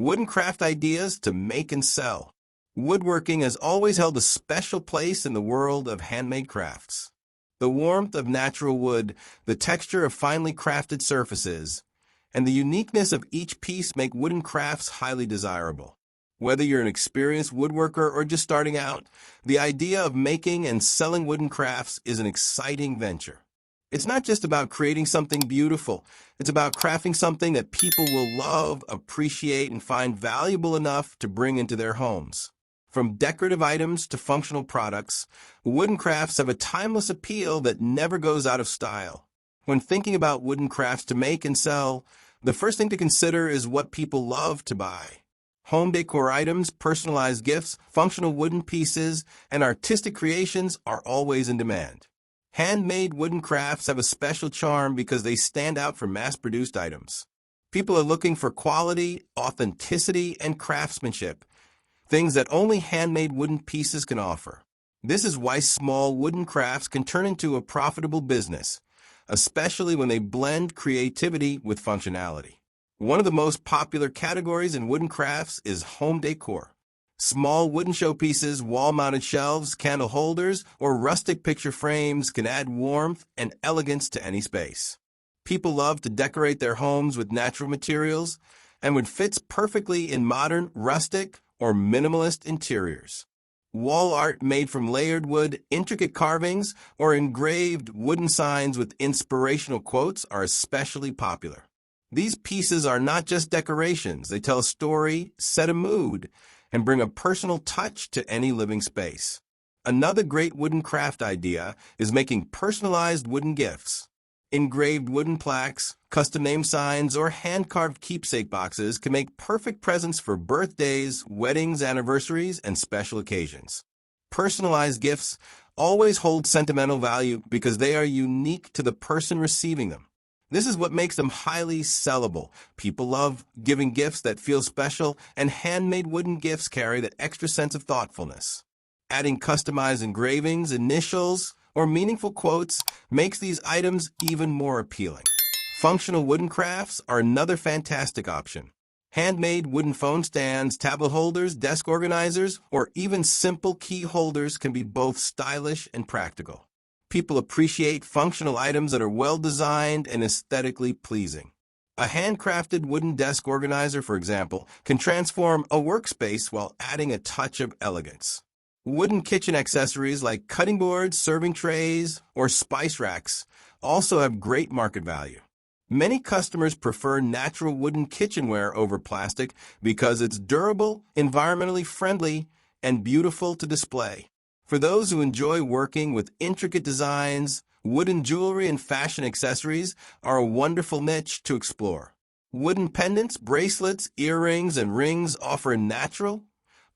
wooden craft ideas to make and sell. Woodworking has always held a special place in the world of handmade crafts. The warmth of natural wood, the texture of finely crafted surfaces, and the uniqueness of each piece make wooden crafts highly desirable. Whether you're an experienced woodworker or just starting out, the idea of making and selling wooden crafts is an exciting venture. It's not just about creating something beautiful. It's about crafting something that people will love, appreciate, and find valuable enough to bring into their homes. From decorative items to functional products, wooden crafts have a timeless appeal that never goes out of style. When thinking about wooden crafts to make and sell, the first thing to consider is what people love to buy. Home decor items, personalized gifts, functional wooden pieces, and artistic creations are always in demand. Handmade wooden crafts have a special charm because they stand out from mass-produced items. People are looking for quality, authenticity, and craftsmanship, things that only handmade wooden pieces can offer. This is why small wooden crafts can turn into a profitable business, especially when they blend creativity with functionality. One of the most popular categories in wooden crafts is home decor. Small wooden showpieces, wall-mounted shelves, candle holders, or rustic picture frames can add warmth and elegance to any space. People love to decorate their homes with natural materials and wood fits perfectly in modern, rustic, or minimalist interiors. Wall art made from layered wood, intricate carvings, or engraved wooden signs with inspirational quotes are especially popular. These pieces are not just decorations. They tell a story, set a mood, and bring a personal touch to any living space. Another great wooden craft idea is making personalized wooden gifts. Engraved wooden plaques, custom name signs, or hand-carved keepsake boxes can make perfect presents for birthdays, weddings, anniversaries, and special occasions. Personalized gifts always hold sentimental value because they are unique to the person receiving them. This is what makes them highly sellable. People love giving gifts that feel special, and handmade wooden gifts carry that extra sense of thoughtfulness. Adding customized engravings, initials, or meaningful quotes makes these items even more appealing. Functional wooden crafts are another fantastic option. Handmade wooden phone stands, tablet holders, desk organizers, or even simple key holders can be both stylish and practical. People appreciate functional items that are well-designed and aesthetically pleasing. A handcrafted wooden desk organizer, for example, can transform a workspace while adding a touch of elegance. Wooden kitchen accessories like cutting boards, serving trays, or spice racks also have great market value. Many customers prefer natural wooden kitchenware over plastic because it's durable, environmentally friendly, and beautiful to display. For those who enjoy working with intricate designs, wooden jewelry and fashion accessories are a wonderful niche to explore. Wooden pendants, bracelets, earrings, and rings offer a natural,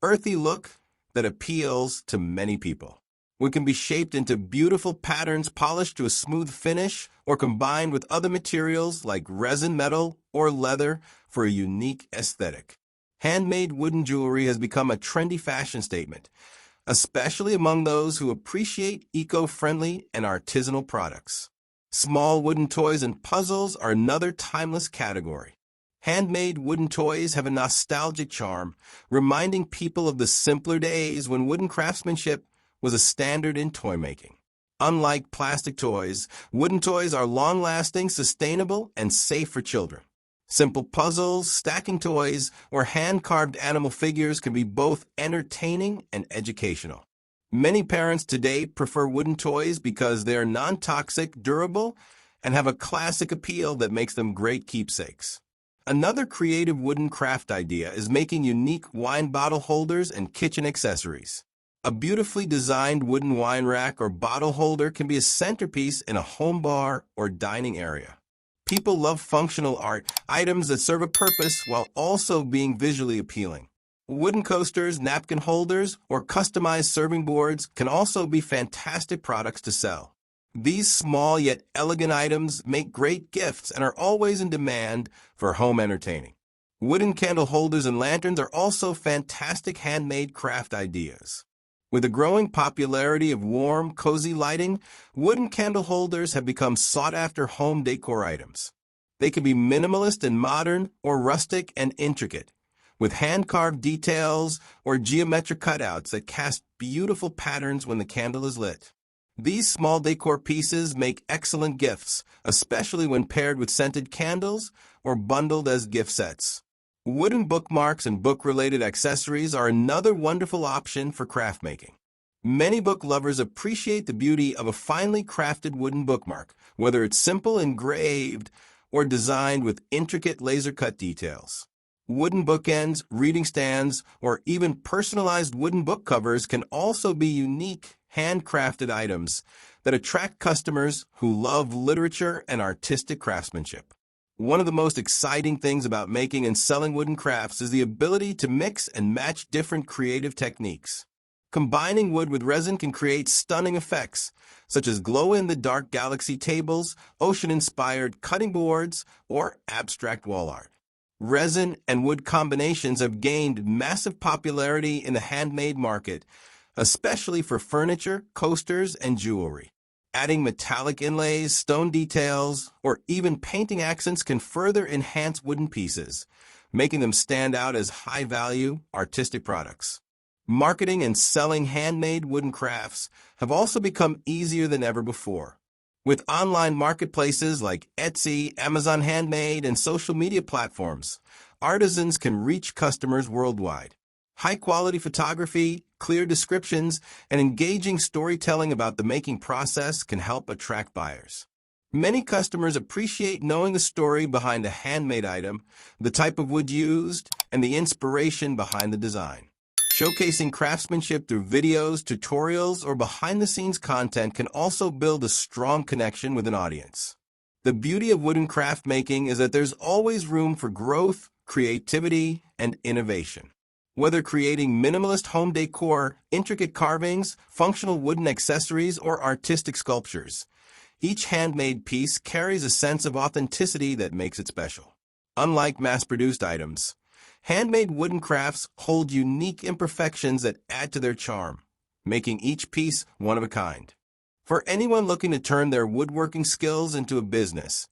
earthy look that appeals to many people. Wood can be shaped into beautiful patterns, polished to a smooth finish, or combined with other materials like resin, metal, or leather for a unique aesthetic. Handmade wooden jewelry has become a trendy fashion statement, especially among those who appreciate eco-friendly and artisanal products. Small wooden toys and puzzles are another timeless category. Handmade wooden toys have a nostalgic charm, reminding people of the simpler days when wooden craftsmanship was a standard in toy making. Unlike plastic toys, wooden toys are long-lasting, sustainable, and safe for children. Simple puzzles, stacking toys, or hand-carved animal figures can be both entertaining and educational. Many parents today prefer wooden toys because they are non-toxic, durable, and have a classic appeal that makes them great keepsakes. Another creative wooden craft idea is making unique wine bottle holders and kitchen accessories. A beautifully designed wooden wine rack or bottle holder can be a centerpiece in a home bar or dining area. People love functional art, items that serve a purpose while also being visually appealing. Wooden coasters, napkin holders, or customized serving boards can also be fantastic products to sell. These small yet elegant items make great gifts and are always in demand for home entertaining. Wooden candle holders and lanterns are also fantastic handmade craft ideas. With the growing popularity of warm, cozy lighting, wooden candle holders have become sought-after home decor items. They can be minimalist and modern or rustic and intricate, with hand-carved details or geometric cutouts that cast beautiful patterns when the candle is lit. These small decor pieces make excellent gifts, especially when paired with scented candles or bundled as gift sets. Wooden bookmarks and book-related accessories are another wonderful option for craft making. Many book lovers appreciate the beauty of a finely crafted wooden bookmark, whether it's simple engraved or designed with intricate laser-cut details. Wooden bookends, reading stands, or even personalized wooden book covers can also be unique, handcrafted items that attract customers who love literature and artistic craftsmanship. One of the most exciting things about making and selling wooden crafts is the ability to mix and match different creative techniques. Combining wood with resin can create stunning effects, such as glow-in-the-dark galaxy tables, ocean-inspired cutting boards, or abstract wall art. Resin and wood combinations have gained massive popularity in the handmade market, especially for furniture, coasters, and jewelry. Adding metallic inlays, stone details, or even painting accents can further enhance wooden pieces, making them stand out as high-value, artistic products. Marketing and selling handmade wooden crafts have also become easier than ever before. With online marketplaces like Etsy, Amazon Handmade, and social media platforms, artisans can reach customers worldwide. High-quality photography, clear descriptions, and engaging storytelling about the making process can help attract buyers. Many customers appreciate knowing the story behind a handmade item, the type of wood used, and the inspiration behind the design. Showcasing craftsmanship through videos, tutorials, or behind-the-scenes content can also build a strong connection with an audience. The beauty of wooden craft making is that there's always room for growth, creativity, and innovation. Whether creating minimalist home decor, intricate carvings, functional wooden accessories, or artistic sculptures, each handmade piece carries a sense of authenticity that makes it special. Unlike mass-produced items, handmade wooden crafts hold unique imperfections that add to their charm, making each piece one of a kind. For anyone looking to turn their woodworking skills into a business,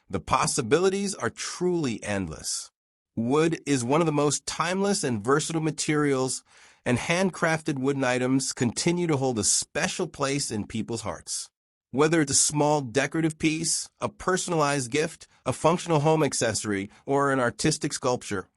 the possibilities are truly endless. Wood is one of the most timeless and versatile materials, and handcrafted wooden items continue to hold a special place in people's hearts. Whether it's a small decorative piece, a personalized gift, a functional home accessory, or an artistic sculpture,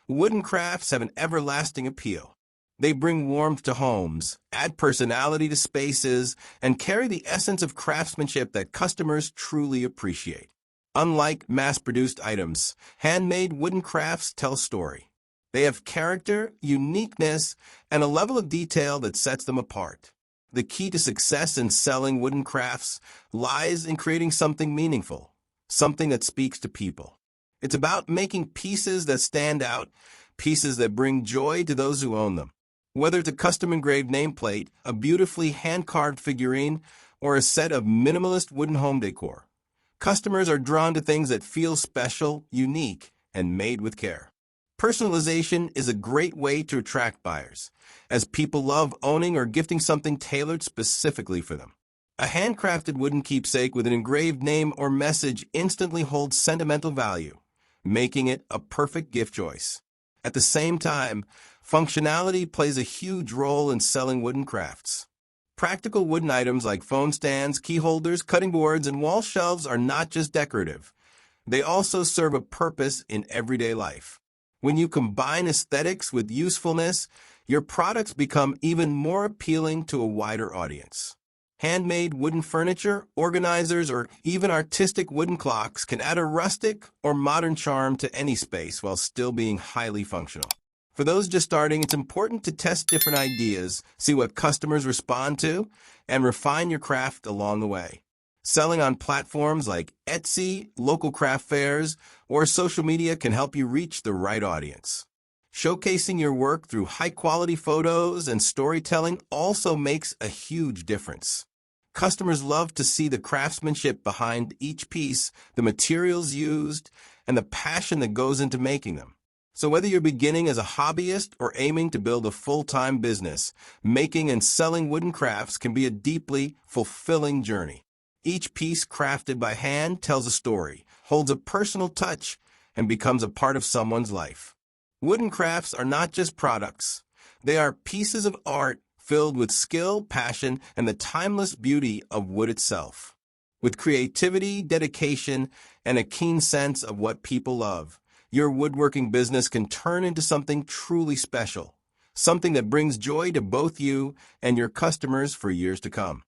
wooden crafts have an everlasting appeal. They bring warmth to homes, add personality to spaces, and carry the essence of craftsmanship that customers truly appreciate. Unlike mass-produced items, handmade wooden crafts tell a story. They have character, uniqueness, and a level of detail that sets them apart. The key to success in selling wooden crafts lies in creating something meaningful, something that speaks to people. It's about making pieces that stand out, pieces that bring joy to those who own them. Whether it's a custom-engraved nameplate, a beautifully hand-carved figurine, or a set of minimalist wooden home decor, customers are drawn to things that feel special, unique, and made with care. Personalization is a great way to attract buyers, as people love owning or gifting something tailored specifically for them. A handcrafted wooden keepsake with an engraved name or message instantly holds sentimental value, making it a perfect gift choice. At the same time, functionality plays a huge role in selling wooden crafts. Practical wooden items like phone stands, key holders, cutting boards, and wall shelves are not just decorative. They also serve a purpose in everyday life. When you combine aesthetics with usefulness, your products become even more appealing to a wider audience. Handmade wooden furniture, organizers, or even artistic wooden clocks can add a rustic or modern charm to any space while still being highly functional. For those just starting, it's important to test different ideas, see what customers respond to, and refine your craft along the way. Selling on platforms like Etsy, local craft fairs, or social media can help you reach the right audience. Showcasing your work through high-quality photos and storytelling also makes a huge difference. Customers love to see the craftsmanship behind each piece, the materials used, and the passion that goes into making them. So whether you're beginning as a hobbyist or aiming to build a full-time business, making and selling wooden crafts can be a deeply fulfilling journey. Each piece crafted by hand tells a story, holds a personal touch, and becomes a part of someone's life. Wooden crafts are not just products. They are pieces of art filled with skill, passion, and the timeless beauty of wood itself. With creativity, dedication, and a keen sense of what people love, your woodworking business can turn into something truly special, something that brings joy to both you and your customers for years to come.